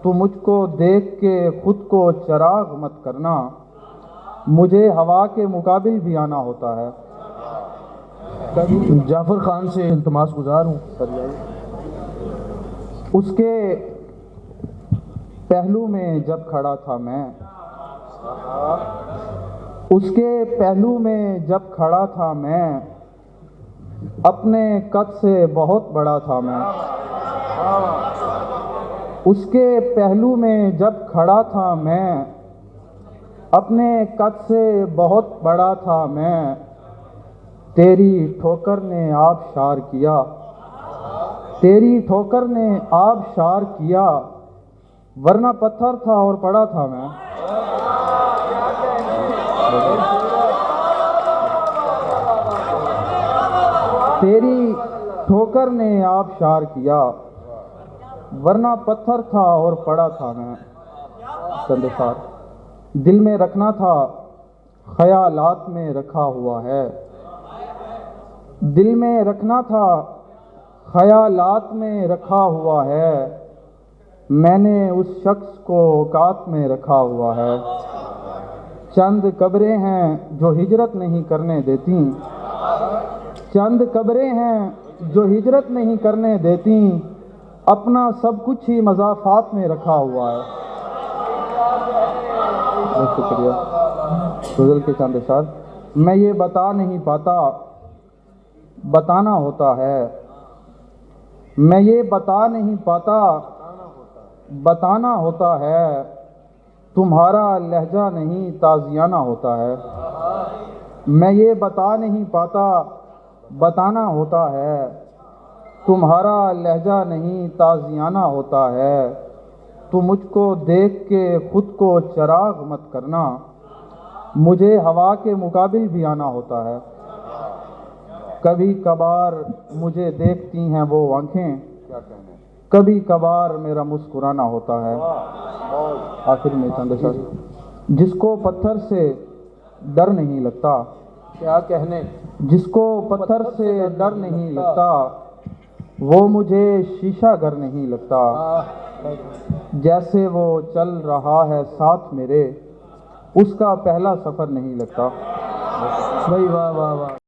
تو مجھ کو دیکھ کے خود کو چراغ مت کرنا، مجھے ہوا کے مقابل بھی آنا ہوتا ہے۔ جعفر خان سے التماس گزار ہوں، اس کے پہلو میں جب کھڑا تھا میں، اس کے پہلو میں جب کھڑا تھا میں، اپنے قد سے بہت بڑا تھا میں۔ اس کے پہلو میں جب کھڑا تھا میں، اپنے قد سے بہت بڑا تھا میں، تیری ٹھوکر نے آبشار کیا، تیری ٹھوکر نے آبشار کیا، ورنہ پتھر تھا اور پڑا تھا میں۔ تیری ٹھوکر نے آبشار کیا، ورنہ پتھر تھا اور پڑا تھا میں۔ چند اشعار۔ دل میں رکھنا تھا، خیالات میں رکھا ہوا ہے، دل میں رکھنا تھا، خیالات میں رکھا ہوا ہے، میں نے اس شخص کو اوقات میں رکھا ہوا ہے۔ چند قبریں ہیں جو ہجرت نہیں کرنے دیتی، چند قبریں ہیں جو ہجرت نہیں کرنے دیتی، اپنا سب کچھ ہی مضافات میں رکھا ہوا ہے۔ بہت شکریہ۔ غزل کے چند اشعار۔ میں یہ بتا نہیں پاتا، بتانا ہوتا ہے، میں یہ بتا نہیں پاتا، بتانا ہوتا ہے، تمہارا لہجہ نہیں تازیانہ ہوتا ہے۔ میں یہ بتا نہیں پاتا، بتانا ہوتا ہے، تمہارا لہجہ نہیں تازیانہ ہوتا ہے، تو مجھ کو دیکھ کے خود کو چراغ مت کرنا، مجھے ہوا کے مقابل بھی آنا ہوتا ہے۔ کبھی کبھار مجھے دیکھتی ہیں وہ آنکھیں، کبھی کبھار میرا مسکرانا ہوتا ہے۔ آخر میں چند اشعار۔ جس کو پتھر سے ڈر نہیں لگتا، کیا کہنے، جس کو پتھر سے ڈر نہیں لگتا، وہ مجھے شیشہ گر نہیں لگتا، جیسے وہ چل رہا ہے ساتھ میرے، اس کا پہلا سفر نہیں لگتا۔ بھائی واہ واہ واہ۔